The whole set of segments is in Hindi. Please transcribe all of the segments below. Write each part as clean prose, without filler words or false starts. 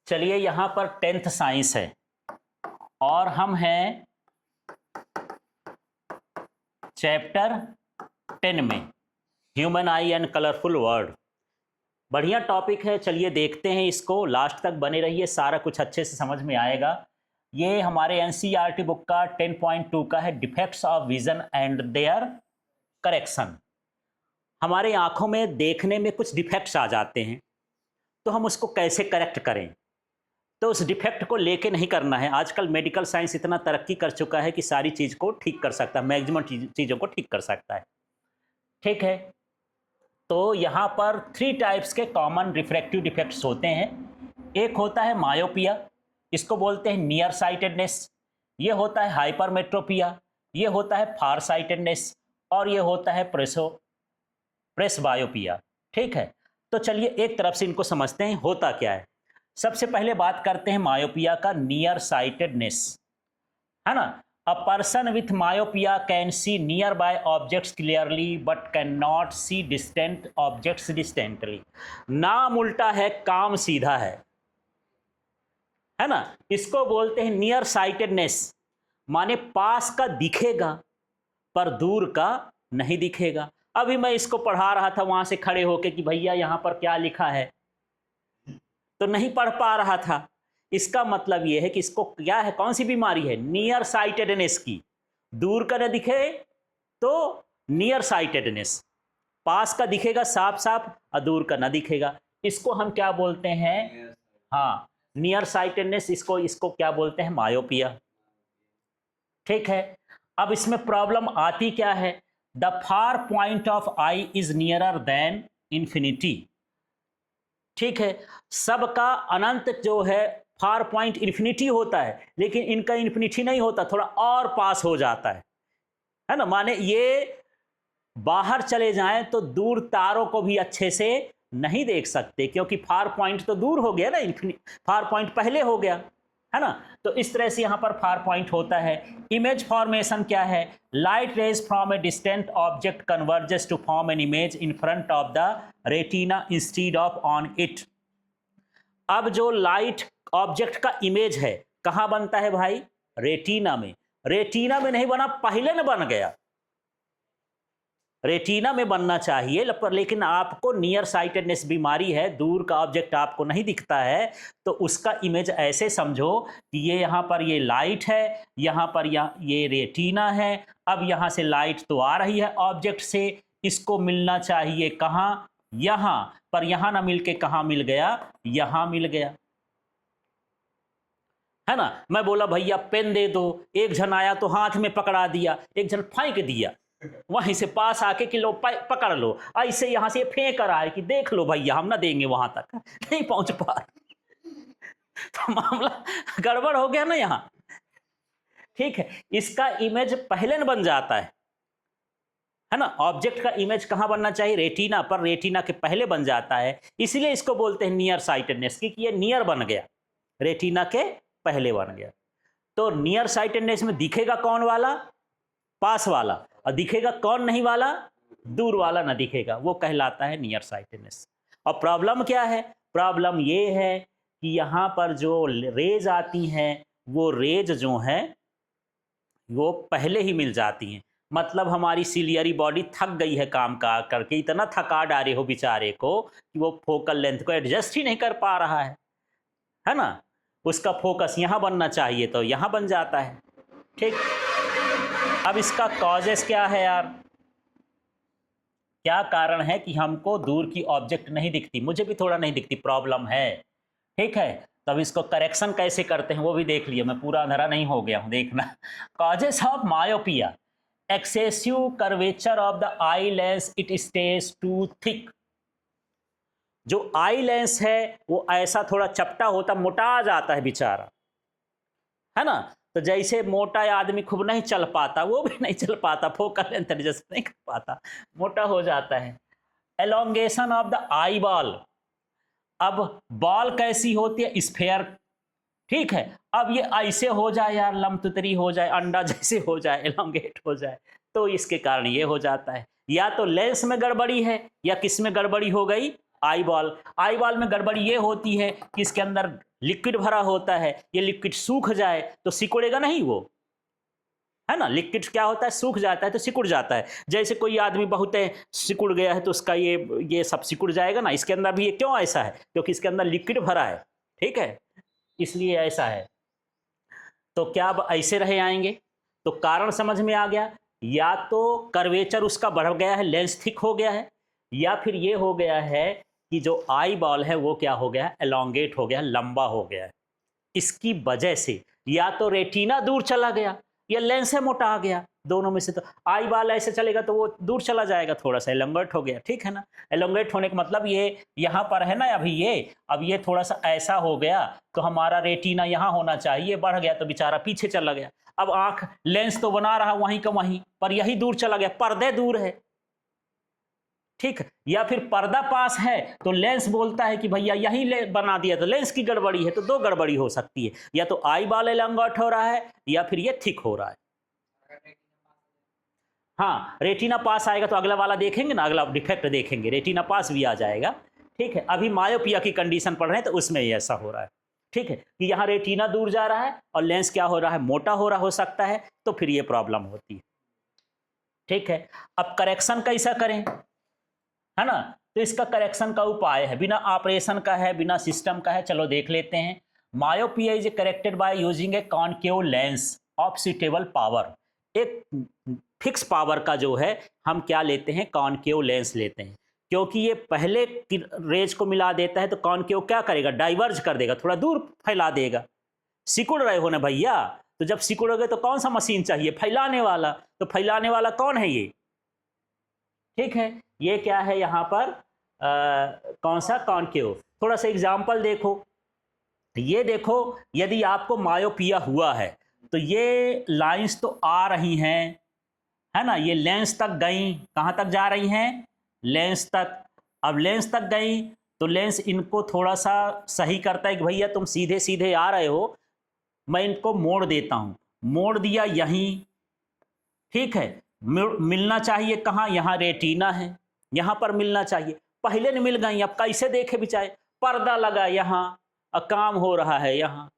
चलिए यहाँ पर 10th साइंस है और हम हैं चैप्टर 10 में, human I and colourful world. बढ़िया टॉपिक है, चलिए देखते हैं इसको, लास्ट तक बने रहिए, सारा कुछ अच्छे से समझ में आएगा। ये हमारे एनसीईआरटी बुक का 10.2 का है, defects of vision and their correction. हमारे आंखों में देखने में कुछ डिफेक्ट्स आ जाते हैं, तो हम उसको कैसे करेक्ट करें। तो उस डिफेक्ट को लेके नहीं करना है। आजकल मेडिकल साइंस इतना तरक्की कर चुका है कि सारी चीज़ को ठीक कर सकता है, मैक्सिमम चीज़ों को ठीक कर सकता है। ठीक है, तो यहाँ पर 3 टाइप्स के कॉमन रिफ्रैक्टिव डिफेक्ट्स होते हैं। एक होता है मायोपिया, इसको बोलते हैं नियर साइटेडनेस। ये होता है हाइपरमेट्रोपिया, ये होता है फार साइटेडनेस, और ये होता है प्रेसबायोपिया। ठीक है, तो चलिए एक तरफ से इनको समझते हैं होता क्या है। सबसे पहले बात करते हैं मायोपिया का, नियर साइटेडनेस, है ना। A person with myopia can see nearby objects clearly but can not see distant objects distantly. नाम उल्टा है, काम सीधा है ना। इसको बोलते हैं नियर साइटेडनेस, माने पास का दिखेगा पर दूर का नहीं दिखेगा। अभी मैं इसको पढ़ा रहा था वहां से खड़े होके कि भैया यहाँ पर क्या लिखा है, तो नहीं पढ़ पा रहा था। इसका मतलब यह है कि इसको क्या है, कौन सी बीमारी है, नियर साइटेडनेस की। दूर का न दिखे तो नियर साइटेडनेस, पास का दिखेगा साफ साफ और दूर का न दिखेगा। इसको हम क्या बोलते हैं, हाँ नियर साइटेडनेस, इसको क्या बोलते हैं, मायोपिया। ठीक है, अब इसमें प्रॉब्लम आती क्या है, the far point of eye is nearer than infinity. ठीक है, सबका अनंत जो है फार पॉइंट इन्फिनिटी होता है, लेकिन इनका इन्फिनिटी नहीं होता, थोड़ा और पास हो जाता है ना। माने ये बाहर चले जाएं तो दूर तारों को भी अच्छे से नहीं देख सकते, क्योंकि फार पॉइंट तो दूर हो गया ना, फार पॉइंट पहले हो गया, है ना। तो इस तरह से यहां पर फार पॉइंट होता है। इमेज फॉर्मेशन क्या है, light rays from a distant object converges to form an image in front of the retina instead of on it. अब जो लाइट ऑब्जेक्ट का इमेज है कहां बनता है भाई, रेटिना में। रेटिना में नहीं बना, पहले न बन गया, रेटिना में बनना चाहिए, पर लेकिन आपको नियर साइटेडनेस बीमारी है, दूर का ऑब्जेक्ट आपको नहीं दिखता है, तो उसका इमेज ऐसे समझो कि ये यहाँ पर ये लाइट है, यहाँ पर ये रेटिना है। अब यहाँ से लाइट तो आ रही है ऑब्जेक्ट से, इसको मिलना चाहिए कहाँ, यहाँ पर, यहाँ ना मिलके कहाँ मिल गया, यहाँ मिल गया, है ना। मैं बोला भैया पेन दे दो, एक जन आया तो हाथ में पकड़ा दिया, एक जन फेंक दिया, वहीं से पास आके कि लो पकड़ लो, ऐसे यहां से फेंक रहा है कि देख लो भैया हम ना देंगे, वहां तक नहीं पहुंच पा तो मामला गड़बड़ हो गया ना यहां। ठीक है, इसका इमेज पहले न बन जाता है ना। ऑब्जेक्ट का इमेज कहां बनना चाहिए, रेटिना पर, रेटिना के पहले बन जाता है, इसीलिए इसको बोलते हैं नियर साइटेडनेस की, ये नियर बन गया, रेटिना के पहले बन गया। तो नियर साइटेडनेस में दिखेगा कौन वाला, पास वाला, और दिखेगा कौन नहीं वाला, दूर वाला ना दिखेगा, वो कहलाता है नियर साइटेडनेस। और प्रॉब्लम क्या है, प्रॉब्लम ये है कि यहाँ पर जो रेज आती हैं वो रेज जो हैं वो पहले ही मिल जाती हैं। मतलब हमारी सिलियरी बॉडी थक गई है काम का करके, इतना थका डाले हो बेचारे को कि वो फोकल लेंथ को एडजस्ट ही नहीं कर पा रहा है ना। उसका फोकस यहाँ बनना चाहिए तो यहाँ बन जाता है। ठीक, अब इसका कॉजेस क्या है यार, क्या कारण है कि हमको दूर की ऑब्जेक्ट नहीं दिखती, मुझे भी थोड़ा नहीं दिखती, प्रॉब्लम है। ठीक है, तब इसको करेक्शन कैसे करते हैं वो भी देख लिया, मैं पूरा अंधेरा नहीं हो गया हूं, देखना। Causes of myopia, excessive curvature of the eye lens, it stays too thick. जो आई लेंस है वो ऐसा थोड़ा चपटा होता, मोटा जाता है बेचारा, है ना। तो जैसे मोटा आदमी खूब नहीं चल पाता, वो भी नहीं चल पाता, फोकल लेंथ एडजस्ट नहीं कर पाता, मोटा हो जाता है। Elongation of the eye ball, अब बॉल कैसी होती है, स्फेयर। ठीक है, अब ये ऐसे हो जाए यार, लमतुतरी हो जाए, अंडा जैसे हो जाए, एलोंगेट हो जाए, तो इसके कारण ये हो जाता है। या तो लेंस में गड़बड़ी है या किस में गड़बड़ी हो गई, आई बॉल में गड़बड़ी ये होती है कि इसके अंदर लिक्विड भरा होता है, ये लिक्विड सूख जाए तो सिकुड़ेगा नहीं वो, है ना। लिक्विड क्या होता है, सूख जाता है तो सिकुड़ जाता है। जैसे कोई आदमी बहुत सिकुड़ गया है तो उसका ये सब सिकुड़ जाएगा ना। इसके अंदर भी ये क्यों ऐसा है, क्योंकि इसके अंदर लिक्विड भरा है, ठीक है, इसलिए ऐसा है। तो क्या अब ऐसे रहे आएंगे, तो कारण समझ में आ गया। या तो कर्वेचर उसका बढ़ गया है, लेंस थिक हो गया है, या फिर ये हो गया है कि जो आई बॉल है वो क्या हो गया है, एलोंगेट हो गया है, लंबा हो गया है। इसकी वजह से या तो रेटिना दूर चला गया या लेंस है मोटा आ गया, दोनों में से। तो आई बॉल ऐसे चलेगा तो वो दूर चला जाएगा, थोड़ा सा एलोंगेट हो गया, ठीक है ना। एलोंगेट होने का मतलब ये यहाँ पर है ना अभी ये, अब ये थोड़ा सा ऐसा हो गया तो हमारा रेटिना यहाँ होना चाहिए, बढ़ गया तो बेचारा पीछे चला गया। अब आंख लेंस तो बना रहा वहीं का वहीं, पर यही दूर चला गया, पर्दे दूर है, ठीक। या फिर पर्दा पास है तो लेंस बोलता है कि भैया यही बना दिया, तो लेंस की गड़बड़ी है। तो दो गड़बड़ी हो सकती है, या तो आई बॉल एलोंगेट हो रहा है या फिर ये थिक हो रहा है। हाँ, रेटिना पास आएगा तो अगला वाला देखेंगे ना, अगला डिफेक्ट देखेंगे, रेटिना पास भी आ जाएगा, ठीक है। अभी मायोपिया की कंडीशन पढ़ रहे हैं तो उसमें ये ऐसा हो रहा है, ठीक है, कि यहाँ रेटिना दूर जा रहा है और लेंस क्या हो रहा है, मोटा हो रहा हो सकता है, तो फिर ये प्रॉब्लम होती है, ठीक है। अब करेक्शन कैसा करें, है ना। तो इसका करेक्शन का उपाय है, बिना ऑपरेशन का है, बिना सिस्टम का है, चलो देख लेते हैं। Myopia is corrected by using A concave lens of suitable power. एक फिक्स पावर का जो है हम क्या लेते हैं, कॉनकेव लेंस लेते हैं, क्योंकि ये पहले रेज को मिला देता है तो कॉनकेव क्या करेगा, डाइवर्ज कर देगा, थोड़ा दूर फैला देगा। सिकुड़ रहे हो ना भैया, तो जब सिकुड़ोगे तो कौन सा मशीन चाहिए, फैलाने वाला। तो फैलाने वाला कौन है ये, ठीक है, ये क्या है यहाँ पर कौन सा, कॉनकेव। थोड़ा सा एग्जाम्पल देखो, ये देखो, यदि आपको मायोपिया हुआ है तो ये लाइंस तो आ रही हैं, है ना, ये लेंस तक गई, कहाँ तक जा रही हैं, लेंस तक। अब लेंस तक गई तो लेंस इनको थोड़ा सा सही करता है कि भैया तुम सीधे सीधे आ रहे हो, मैं इनको मोड़ देता हूँ, मोड़ दिया यहीं, ठीक है। मिलना चाहिए कहाँ, यहाँ रेटिना है, यहाँ पर मिलना चाहिए, पहले नहीं मिल गई, अब कैसे देखे बेचारे, पर्दा लगा यहाँ, अब काम हो रहा है यहाँ,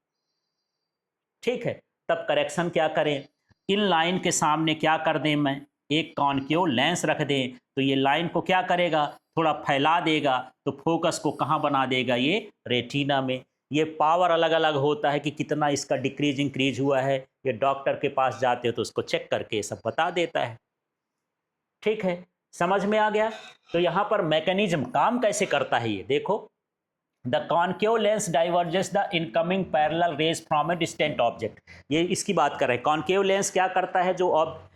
ठीक है। तब करेक्शन क्या करें, इन लाइन के सामने क्या कर दें, मैं एक कॉनकेव लेंस रख दें, तो ये लाइन को क्या करेगा, थोड़ा फैला देगा, तो फोकस को कहाँ बना देगा, ये रेटिना में। ये पावर अलग अलग होता है कि कितना इसका डिक्रीज इंक्रीज हुआ है, ये डॉक्टर के पास जाते हो तो उसको चेक करके ये सब बता देता है, ठीक है, समझ में आ गया। तो यहाँ पर मैकेनिज्म काम कैसे करता है ये देखो, the concave lens diverges the incoming parallel raise from a distant object. ये इसकी बात कर रहे हैं, कॉनकेव लेंस क्या करता है, जो अब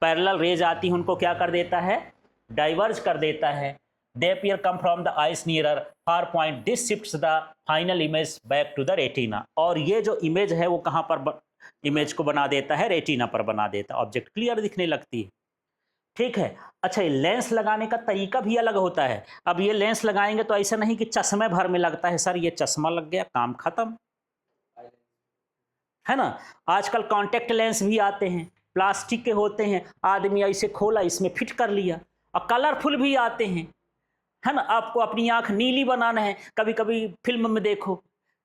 पैरेलल रेज आती है उनको क्या कर देता है, डाइवर्ज कर देता है। They appear come from the eye's nearer far point, this shifts the final image back to the retina. और ये जो इमेज है वो कहाँ पर इमेज को बना देता है, रेटिना पर बना देता है, ऑब्जेक्ट क्लियर दिखने लगती है, ठीक है। अच्छा, ये लेंस लगाने का तरीका भी अलग होता है। अब ये लेंस लगाएंगे तो ऐसा नहीं कि चश्मे भर में लगता है, सर ये चश्मा लग गया काम खत्म, है ना। आजकल कॉन्टेक्ट लेंस भी आते हैं, प्लास्टिक के होते हैं, आदमी ऐसे खोला इसमें फिट कर लिया, और कलरफुल भी आते हैं, है ना। आपको अपनी आंख नीली बनाना है, कभी कभी फिल्म में देखो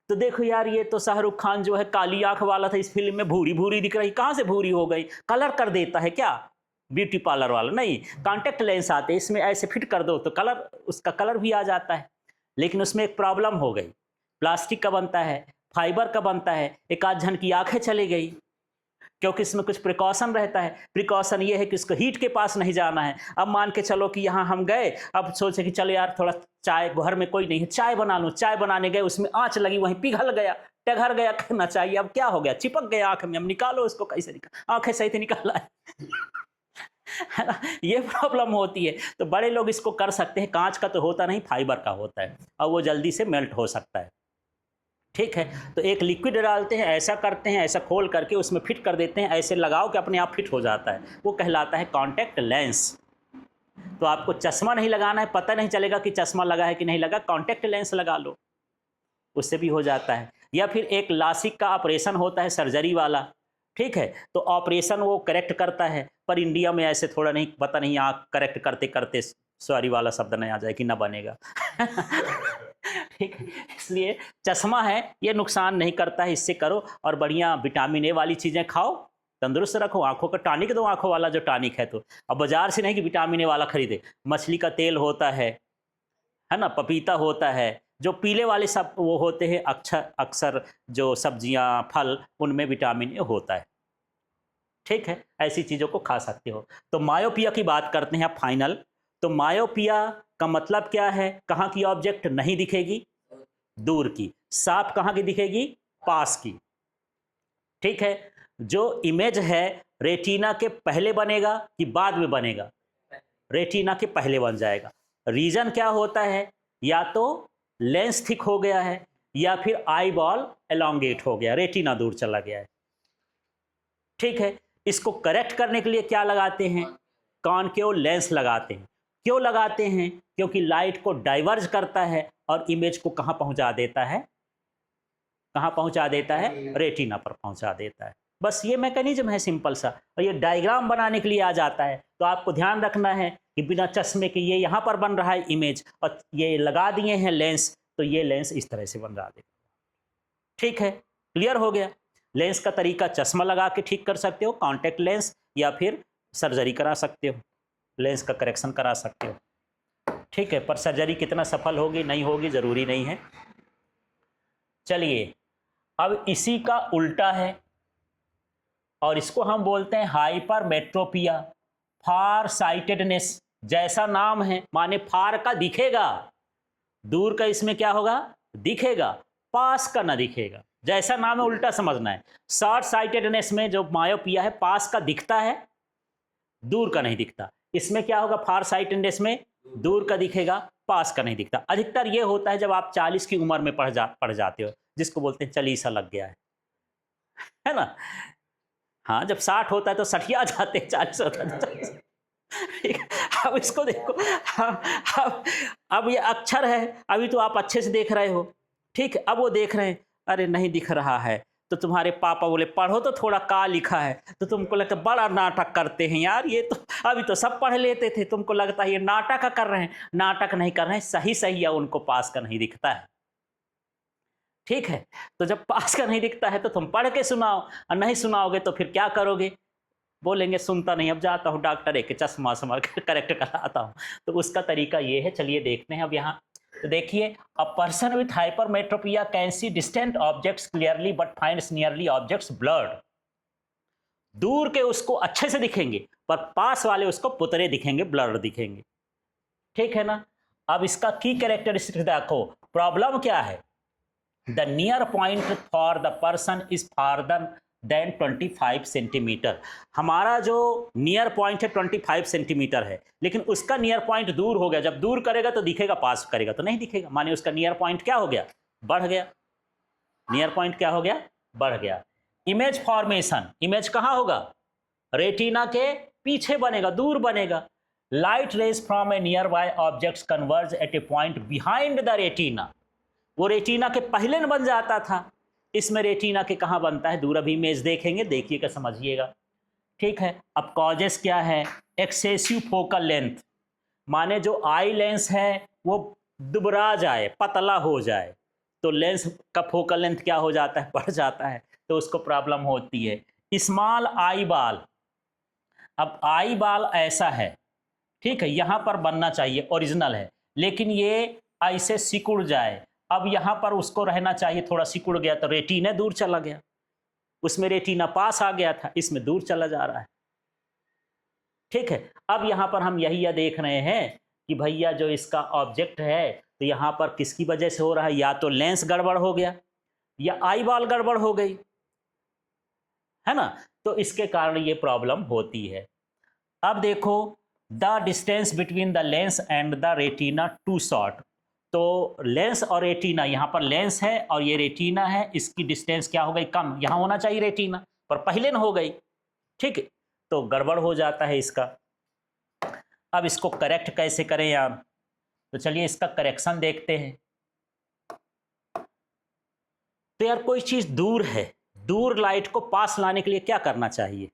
तो देखो यार ये तो शाहरुख खान जो है काली आंख वाला था, इस फिल्म में भूरी भूरी दिख रही, कहाँ से भूरी हो गई, कलर कर देता है क्या ब्यूटी पार्लर वाला, नहीं, कॉन्टेक्ट लेंस आते हैं, इसमें ऐसे फिट कर दो तो कलर, उसका कलर भी आ जाता है। लेकिन उसमें एक प्रॉब्लम हो गई, प्लास्टिक का बनता है, फाइबर का बनता है, एक आध जन की आंखें चली गई, क्योंकि इसमें कुछ प्रिकॉशन रहता है। प्रिकॉशन ये है कि इसको हीट के पास नहीं जाना है। अब मान के चलो कि यहाँ हम गए, अब सोचे कि चलो यार थोड़ा चाय, घर में कोई नहीं है चाय बना लूँ, चाय बनाने गए, उसमें आँच लगी, वहीं पिघल गया, टघर गया कहना चाहिए, अब क्या हो गया, चिपक गया आँख में, अब निकालो उसको, कैसे निकाल, आँखें सहित निकाला है ना, ये प्रॉब्लम होती है। तो बड़े लोग इसको कर सकते हैं, कांच का तो होता नहीं, फाइबर का होता है, और वो जल्दी से मेल्ट हो सकता है, ठीक है। तो एक लिक्विड डालते हैं, ऐसा करते हैं, ऐसा खोल करके उसमें फिट कर देते हैं, ऐसे लगाओ कि अपने आप फिट हो जाता है, वो कहलाता है कॉन्टैक्ट लेंस। तो आपको चश्मा नहीं लगाना है, पता नहीं चलेगा कि चश्मा लगा है कि नहीं लगा, कॉन्टैक्ट लेंस लगा लो, उससे भी हो जाता है। या फिर एक लासिक का ऑपरेशन होता है, सर्जरी वाला, ठीक है, तो ऑपरेशन वो करेक्ट करता है, पर इंडिया में ऐसे थोड़ा नहीं, पता नहीं आँख करेक्ट करते करते सॉरी वाला शब्द नहीं आ जाए कि ना बनेगा। ठीक है, इसलिए चश्मा है ये नुकसान नहीं करता है, इससे करो और बढ़िया विटामिन ए वाली चीज़ें खाओ, तंदुरुस्त रखो। आंखों का टॉनिक दो, आंखों वाला जो टॉनिक है तो अब बाजार से नहीं कि विटामिन ए वाला खरीदे। मछली का तेल होता है ना, पपीता होता है, जो पीले वाले सब वो होते हैं अक्सर अक्सर जो सब्जियां फल उनमें विटामिन ए होता है। ठीक है, ऐसी चीज़ों को खा सकते हो। तो मायोपिया की बात करते हैं फाइनल। तो मायोपिया का मतलब क्या है? कहाँ की ऑब्जेक्ट नहीं दिखेगी? दूर की। साफ कहाँ की दिखेगी? पास की। ठीक है, जो इमेज है रेटिना के पहले बनेगा कि बाद में बनेगा? रेटिना के पहले बन जाएगा। रीजन क्या होता है? या तो लेंस थिक हो गया है या फिर आई बॉल एलोंगेट हो गया, रेटिना दूर चला गया है। ठीक है, इसको करेक्ट करने के लिए क्या लगाते हैं? कॉनकेव लेंस लगाते हैं। क्यों लगाते हैं? क्योंकि लाइट को डाइवर्ज करता है और इमेज को कहां पहुंचा देता है? कहां पहुंचा देता है? रेटिना पर पहुंचा देता है। बस ये मैकेनिज्म है सिंपल सा, और ये डायग्राम बनाने के लिए आ जाता है। तो आपको ध्यान रखना है कि बिना चश्मे के ये यहाँ पर बन रहा है इमेज और ये लगा दिए हैं लेंस, तो ये लेंस इस तरह से बन रहा है। ठीक है, क्लियर हो गया। लेंस का तरीका चश्मा लगा के ठीक कर सकते हो, कॉन्टैक्ट लेंस, या फिर सर्जरी करा सकते हो, लेंस का करेक्शन करा सकते हो। ठीक है, पर सर्जरी कितना सफल होगी नहीं होगी ज़रूरी नहीं है। चलिए, अब इसी का उल्टा है और इसको हम बोलते हैं हाइपरमेट्रोपिया, फार साइटेडनेस। जैसा नाम है माने फार का दिखेगा, दूर का इसमें क्या होगा? दिखेगा, पास का ना दिखेगा। जैसा नाम है उल्टा समझना है। शॉर्ट साइटेडनेस में जो मायोपिया है पास का दिखता है, दूर का नहीं दिखता। इसमें क्या होगा? फार साइटेडनेस में दूर का दिखेगा, पास का नहीं दिखता। अधिकतर ये होता है जब आप 40 की उम्र में पढ़ जाते हो, जिसको बोलते हैं चलीसा लग गया है ना। हाँ, जब 60 होता है तो सठिया जाते हैं, 40 होता है तो 40। ठीक है, अब इसको देखो। अब ये अक्षर है, अभी तो आप अच्छे से देख रहे हो। ठीक है, अब वो देख रहे हैं, अरे नहीं दिख रहा है, तो तुम्हारे पापा बोले पढ़ो तो थोड़ा का लिखा है, तो तुमको लगता बड़ा नाटक करते हैं यार, ये तो अभी तो सब पढ़ लेते थे, तुमको लगता है ये नाटक कर रहे हैं। नाटक नहीं कर रहे हैं, सही सही है, उनको पास का नहीं दिखता है। ठीक है, तो जब पास का नहीं दिखता है तो तुम पढ़ के सुनाओ, और नहीं सुनाओगे तो फिर क्या करोगे? बोलेंगे सुनता नहीं, अब जाता हूँ डॉक्टर एक चश्मा समझ कर करेक्ट कराता हूँ। तो उसका तरीका ये है। चलिए देखते हैं अब यहाँ। तो देखिए, a person with hypermetropia can see distant objects clearly but finds nearly objects blurred. दूर के उसको अच्छे से दिखेंगे पर पास वाले उसको पुतरे दिखेंगे, ब्लर्ड दिखेंगे। ठीक है ना। अब इसका की कैरेक्टरिस्टिक देखो, प्रॉब्लम क्या है? The near point for the person is farther than 25 centimetre. हमारा जो नियर पॉइंट है 25 सेंटीमीटर है, लेकिन उसका नियर पॉइंट दूर हो गया। जब दूर करेगा तो दिखेगा, पास करेगा तो नहीं दिखेगा, माने उसका नियर पॉइंट क्या हो गया? बढ़ गया। नियर पॉइंट क्या हो गया? बढ़ गया। इमेज फॉर्मेशन, इमेज कहाँ होगा? रेटिना के पीछे बनेगा, दूर बनेगा। Light rays from A near by objects converge eight A point behind the retina. वो रेटिना के पहले न बन जाता था, इसमें रेटिना के कहाँ बनता है? दूर। अभी इमेज देखेंगे, देखिएगा, समझिएगा। ठीक है, अब कॉजेस क्या है? एक्सेसिव फोकल लेंथ, माने जो आई लेंस है वो दुबरा जाए, पतला हो जाए, तो लेंस का फोकल लेंथ क्या हो जाता है? बढ़ जाता है, तो उसको प्रॉब्लम होती है। स्मॉल आई बॉल, अब आई बॉल ऐसा है, ठीक है, यहां पर बनना चाहिए, ओरिजिनल है, लेकिन ये ऐसे सिकुड़ जाए। अब यहां पर उसको रहना चाहिए, थोड़ा सिकुड़ गया तो रेटिना दूर चला गया। उसमें रेटिना पास आ गया था, इसमें दूर चला जा रहा है। ठीक है, अब यहां पर हम यही देख रहे हैं कि भैया जो इसका ऑब्जेक्ट है, तो यहां पर किसकी वजह से हो रहा है? या तो लेंस गड़बड़ हो गया या आई बॉल गड़बड़ हो गई, है ना। तो इसके कारण ये प्रॉब्लम होती है। अब देखो, the distance between the lens and the retina too short. तो लेंस और रेटिना, यहाँ पर लेंस है और ये रेटिना है, इसकी डिस्टेंस क्या हो गई? कम। यहाँ होना चाहिए रेटिना, पर पहले न हो गई। ठीक है, तो गड़बड़ हो जाता है इसका। अब इसको करेक्ट कैसे करें यार? तो चलिए इसका करेक्शन देखते हैं। तो यार कोई चीज़ दूर है, दूर लाइट को पास लाने के लिए क्या करना चाहिए?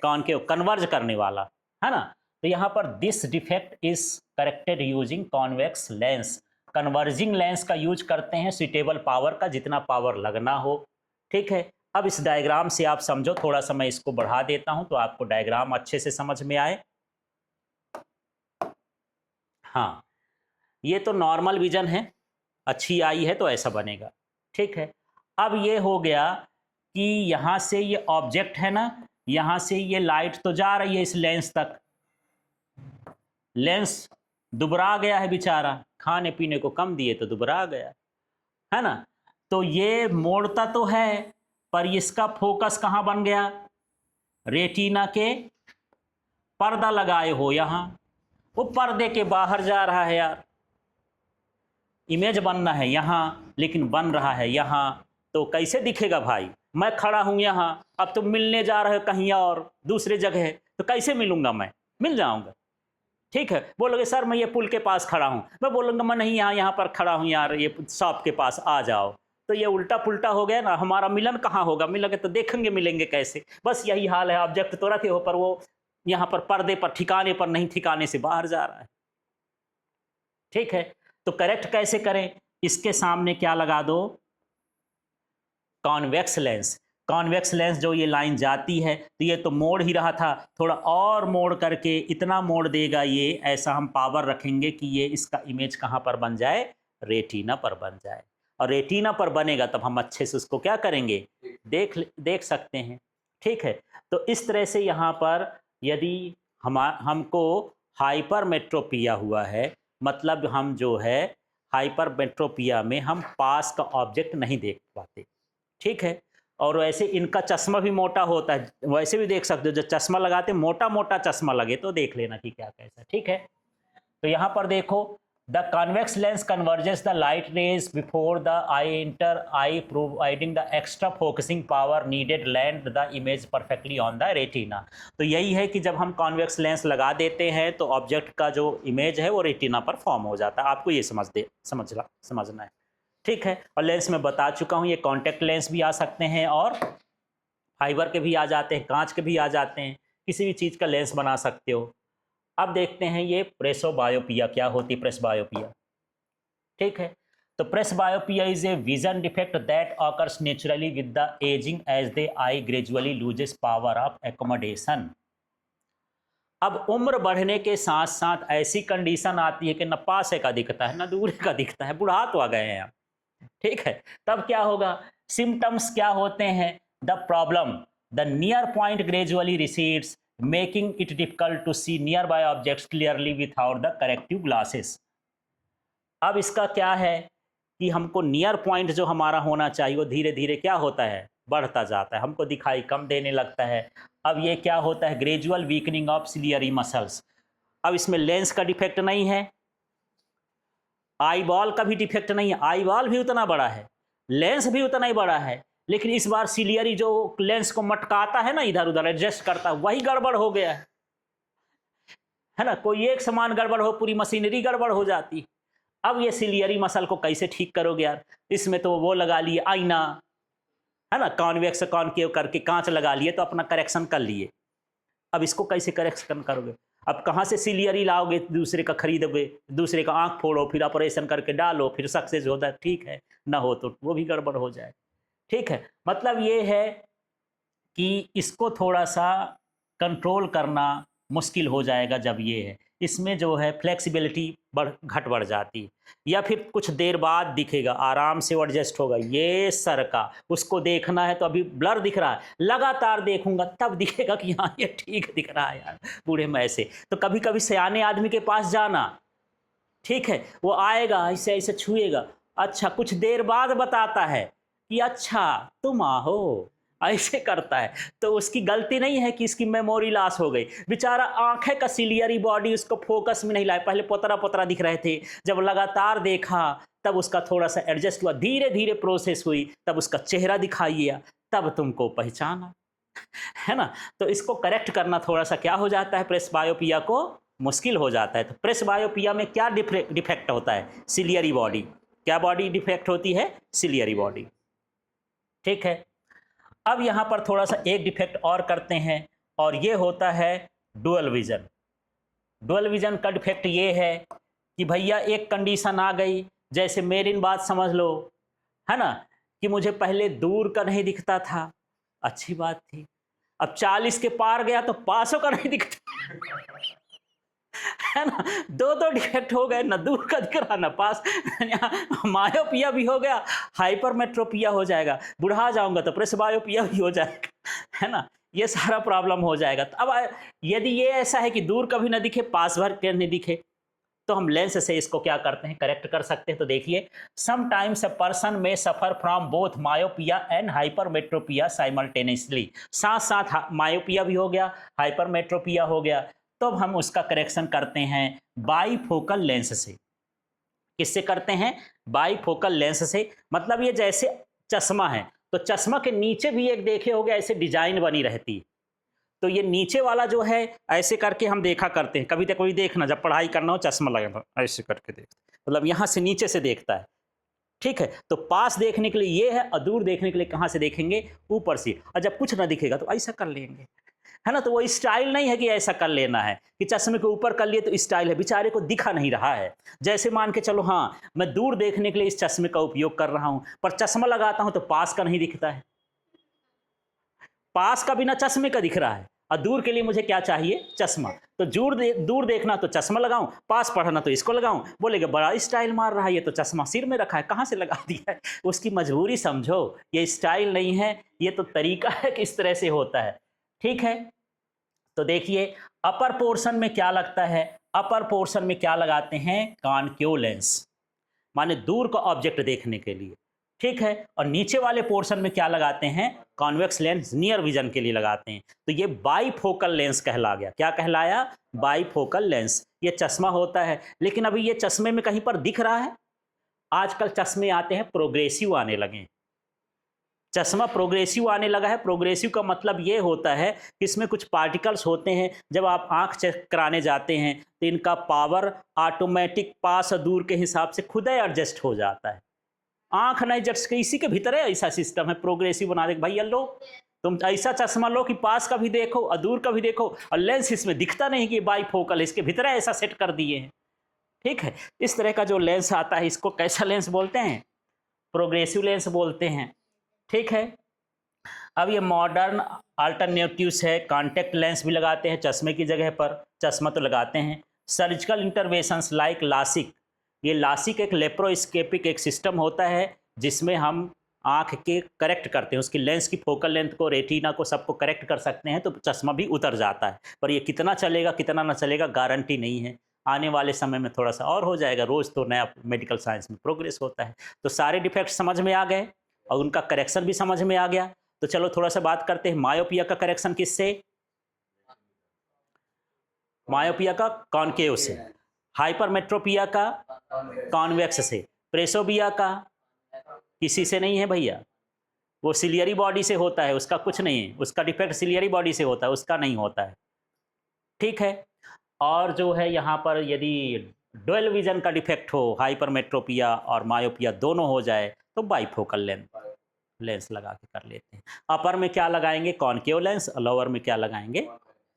कॉनकेव, कन्वर्ज करने वाला, है ना। तो यहाँ पर this defect is corrected using convex lens. Converging lens का यूज करते हैं सुइटेबल पावर का, जितना पावर लगना हो। ठीक है, अब इस डायग्राम से आप समझो, थोड़ा सा मैं इसको बढ़ा देता हूं तो आपको डायग्राम अच्छे से समझ में आए। हाँ, ये तो नॉर्मल विजन है, अच्छी आई है तो ऐसा बनेगा। ठीक है, अब ये हो गया कि यहाँ से ये ऑब्जेक्ट है ना, यहाँ से ये लाइट तो जा रही है इस लेंस तक, लेंस दुबरा गया है बेचारा, खाने पीने को कम दिए तो दुबरा गया है ना। तो ये मोड़ता तो है, पर इसका फोकस कहाँ बन गया, रेटिना के पर्दा लगाए हो यहाँ, वो पर्दे के बाहर जा रहा है यार। इमेज बनना है यहाँ लेकिन बन रहा है यहाँ, तो कैसे दिखेगा भाई। मैं खड़ा हूँ यहाँ, अब तुम मिलने जा रहे हो कहीं और दूसरे जगह, तो कैसे मिलूंगा मैं, मिल जाऊंगा। ठीक है, बोलोगे सर मैं ये पुल के पास खड़ा हूँ, मैं बोलूँगा मैं नहीं यहाँ पर खड़ा हूँ यार, ये शॉप के पास आ जाओ। तो ये उल्टा पुल्टा हो गया ना, हमारा मिलन कहाँ होगा, मिलेंगे तो देखेंगे मिलेंगे कैसे। बस यही हाल है, ऑब्जेक्ट तो रखे हो पर वो यहाँ पर पर्दे पर ठिकाने पर नहीं, ठिकाने से बाहर जा रहा है। ठीक है, तो करेक्ट कैसे करें, इसके सामने क्या लगा दो, कॉन्वेक्स लेंस। कॉन्वेक्स लेंस जो ये लाइन जाती है तो ये तो मोड़ ही रहा था, थोड़ा और मोड़ करके इतना मोड़ देगा ये, ऐसा हम पावर रखेंगे कि ये इसका इमेज कहाँ पर बन जाए, रेटिना पर बन जाए। और रेटिना पर बनेगा तब हम अच्छे से उसको क्या करेंगे, देख सकते हैं। ठीक है, तो इस तरह से यहाँ पर यदि हमको हाइपरमेट्रोपिया हुआ है, मतलब हम जो है हाइपरमेट्रोपिया में हम पास का ऑब्जेक्ट नहीं देख पाते। ठीक है, और वैसे इनका चश्मा भी मोटा होता है, वैसे भी देख सकते हो, जो चश्मा लगाते मोटा मोटा चश्मा लगे तो देख लेना कि क्या कैसा। ठीक है, तो यहाँ पर देखो, the convex lens converges the light rays before the I inter I, providing the extra focusing power needed land the image perfectly on the retina. तो यही है कि जब हम कॉन्वेक्स लेंस लगा देते हैं तो ऑब्जेक्ट का जो इमेज है वो रेटिना पर फॉर्म हो जाता है। आपको ये समझना है। ठीक है, और लेंस में बता चुका हूँ, ये कॉन्टैक्ट लेंस भी आ सकते हैं और फाइबर के भी आ जाते हैं, कांच के भी आ जाते हैं, किसी भी चीज़ का लेंस बना सकते हो। अब देखते हैं ये प्रेसोबायोपिया क्या होती है, प्रेसबायोपिया। ठीक है, तो presbyopia is a vision defect that occurs naturally with the ageing as the eye gradually loses power of accommodation. अब उम्र बढ़ने के साथ साथ ऐसी कंडीशन आती है कि न पास का दिखता है न दूर का दिखता है, बुढ़ा तो आ गए हैं आप। ठीक है, तब क्या होगा, सिम्टम्स क्या होते हैं, the problem, the near point gradually recedes making it difficult to see nearby objects clearly without the corrective glasses. अब इसका क्या है कि हमको नियर पॉइंट जो हमारा होना चाहिए वो धीरे धीरे क्या होता है, बढ़ता जाता है, हमको दिखाई कम देने लगता है। अब ये क्या होता है, gradual weakening of ciliary muscles. अब इसमें लेंस का डिफेक्ट नहीं है, आई बॉल का भी डिफेक्ट नहीं है, आई बॉल भी उतना बड़ा है, लेंस भी उतना ही बड़ा है, लेकिन इस बार सिलियरी जो लेंस को मटकाता है ना, इधर उधर एडजस्ट करता है, वही गड़बड़ हो गया है ना। कोई एक समान गड़बड़ हो, पूरी मशीनरी गड़बड़ हो जाती। अब ये सिलियरी मसल को कैसे ठीक करोगे यार, इसमें तो वो लगा लिए आईना है ना, कॉन्वेक्स कॉनकेव करके कांच लगा लिए तो अपना करेक्शन कर लिए। अब इसको कैसे करेक्शन करोगे, अब कहाँ से सिलियरी लाओगे, दूसरे का खरीदोगे, दूसरे का आंख फोड़ो, फिर ऑपरेशन करके डालो, फिर सक्सेस होता है, ठीक है, ना हो तो वो भी गड़बड़ हो जाए। ठीक है, मतलब ये है कि इसको थोड़ा सा कंट्रोल करना मुश्किल हो जाएगा जब ये है, इसमें जो है फ्लेक्सिबिलिटी बढ़ जाती है, या फिर कुछ देर बाद दिखेगा, आराम से एडजस्ट होगा। ये सर का उसको देखना है तो अभी ब्लर दिख रहा है, लगातार देखूंगा तब दिखेगा कि हाँ ये ठीक दिख रहा है यार, बूढ़े में ऐसे। तो कभी कभी सयाने आदमी के पास जाना, ठीक है, वो आएगा ऐसे ऐसे छुएगा, अच्छा कुछ देर बाद बताता है कि अच्छा तुम आहो, ऐसे करता है। तो उसकी गलती नहीं है कि इसकी मेमोरी लॉस हो गई, बेचारा आंखें का सिलियरी बॉडी उसको फोकस में नहीं लाए, पहले पोतरा पोतरा दिख रहे थे, जब लगातार देखा तब उसका थोड़ा सा एडजस्ट हुआ, धीरे धीरे प्रोसेस हुई, तब उसका चेहरा दिखाई दिया, तब तुमको पहचाना, है ना। तो इसको करेक्ट करना थोड़ा सा क्या हो जाता है, प्रेसबायोपिया को मुश्किल हो जाता है। तो प्रेसबायोपिया में क्या डिफेक्ट होता है, सिलियरी बॉडी, क्या बॉडी डिफेक्ट होती है, सिलियरी बॉडी। ठीक है, अब यहाँ पर थोड़ा सा एक डिफेक्ट और करते हैं और ये होता है डुअल विजन। डुअल विजन का डिफेक्ट ये है कि भैया एक कंडीशन आ गई, जैसे मेरी बात समझ लो, है ना, कि मुझे पहले दूर का नहीं दिखता था, अच्छी बात थी, अब 40 के पार गया तो पासों का नहीं दिखता है ना, दो दो डिफेक्ट हो गए, ना दूर का दिख रहा ना पास, मायोपिया भी हो गया, हाइपरमेट्रोपिया हो जाएगा, बुढ़ा जाऊंगा तो प्रेसबायोपिया भी हो जाएगा, है ना, ये सारा प्रॉब्लम हो जाएगा। तो अब यदि ये ऐसा है कि दूर कभी ना दिखे, पास भर के नहीं दिखे, तो हम लेंस से इसको क्या करते हैं, करेक्ट कर सकते हैं। तो देखिए, समटाइम्स अ पर्सन में suffer from both myopia and hypermetropia simultaneously, साथ साथ मायोपिया भी हो गया, हाइपरमेट्रोपिया हो गया, तो अब हम उसका करेक्शन करते हैं बाईफोकल लेंस से। किससे करते हैं? बाईफोकल लेंस से। मतलब ये जैसे चश्मा है, तो चश्मा के नीचे भी एक देखे होगे ऐसे डिजाइन बनी रहती है, तो ये नीचे वाला जो है ऐसे करके हम देखा करते हैं, कभी तक कोई देखना, जब पढ़ाई करना हो चश्मा लगाना, ऐसे करके देखते, मतलब यहाँ से नीचे से देखता है, ठीक है। तो पास देखने के लिए ये है, और दूर देखने के लिए कहाँ से देखेंगे? ऊपर से। और जब कुछ ना दिखेगा तो ऐसा कर लेंगे, है ना। तो वो स्टाइल नहीं है कि ऐसा कर लेना है कि चश्मे के ऊपर कर लिए तो स्टाइल है, बेचारे को दिखा नहीं रहा है। जैसे मान के चलो, हाँ मैं दूर देखने के लिए इस चश्मे का उपयोग कर रहा हूँ, पर चश्मा लगाता हूँ तो पास का नहीं दिखता है, पास का बिना चश्मे का दिख रहा है, और दूर के लिए मुझे क्या चाहिए? चश्मा। तो दूर देखना तो चश्मा लगाऊं, पास पढ़ना तो इसको लगाऊं। बोलेगा बड़ा स्टाइल मार रहा है, ये तो चश्मा सिर में रखा है, कहाँ से लगा दिया है? उसकी मजबूरी समझो, ये स्टाइल नहीं है, ये तो तरीका है कि इस तरह से होता है, ठीक है। तो देखिए, अपर पोर्शन में क्या लगता है? अपर पोर्शन में क्या लगाते हैं? कॉनकेव लेंस, माने दूर का ऑब्जेक्ट देखने के लिए, ठीक है। और नीचे वाले पोर्शन में क्या लगाते हैं? कॉन्वेक्स लेंस, नियर विजन के लिए लगाते हैं। तो ये बाईफोकल लेंस कहला गया। क्या कहलाया? Bifocal lens. ये चश्मा होता है, लेकिन अभी ये चश्मे में कहीं पर दिख रहा है? आजकल चश्मे आते हैं प्रोग्रेसिव आने लगे हैं, चश्मा प्रोग्रेसिव आने लगा है। प्रोग्रेसिव का मतलब ये होता है कि इसमें कुछ पार्टिकल्स होते हैं, जब आप आंख चेक कराने जाते हैं तो इनका पावर ऑटोमेटिक पास और दूर के हिसाब से खुद ही एडजस्ट हो जाता है। आंख नहीं जट के, इसी के भीतर है, ऐसा सिस्टम है प्रोग्रेसिव बना दे। भैया लो, तुम ऐसा चश्मा लो कि पास का भी देखो और दूर का भी देखो, और लेंस इसमें दिखता नहीं कि बाईफोकल, इसके भीतर ऐसा सेट कर दिए हैं, ठीक है। इस तरह का जो लेंस आता है, इसको कैसा लेंस बोलते हैं? प्रोग्रेसिव लेंस बोलते हैं, ठीक है। अब ये मॉडर्न अल्टरनेटिव्स है, कॉन्टैक्ट लेंस भी लगाते हैं चश्मे की जगह पर, चश्मा तो लगाते हैं। सर्जिकल इंटरवेंशंस लाइक लासिक, ये लासिक एक लेप्रोस्कोपिक एक सिस्टम होता है जिसमें हम आँख के करेक्ट करते हैं, उसकी लेंस की फोकल लेंथ को, रेटिना को, सबको करेक्ट कर सकते हैं, तो चश्मा भी उतर जाता है। पर ये कितना चलेगा कितना ना चलेगा गारंटी नहीं है, आने वाले समय में थोड़ा सा और हो जाएगा। रोज़ तो नया मेडिकल साइंस में प्रोग्रेस होता है। तो सारे डिफेक्ट समझ में आ गए और उनका करेक्शन भी समझ में आ गया। तो चलो थोड़ा सा बात करते हैं मायोपिया का करेक्शन किससे? मायोपिया का कॉनकेव से, हाइपरमेट्रोपिया का कॉन्वेक्स से, प्रेसोबिया का किसी से नहीं है भैया, वो सिलियरी बॉडी से होता है, उसका कुछ नहीं है, उसका डिफेक्ट सिलियरी बॉडी से होता है, उसका नहीं होता है, ठीक है। और जो है यहाँ पर यदि डुअल विजन का डिफेक्ट हो, हाइपरमेट्रोपिया और मायोपिया दोनों हो जाए, तो बाईफोकल लेंस लगा के कर लेते हैं। अपर में क्या लगाएंगे? कॉनकेव लेंस, और लोअर में क्या लगाएंगे?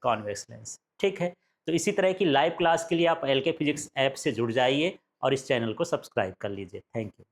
कॉन्वेक्स लेंस, ठीक है। तो इसी तरह की लाइव क्लास के लिए आप एलके फिजिक्स ऐप से जुड़ जाइए और इस चैनल को सब्सक्राइब कर लीजिए। Thank you.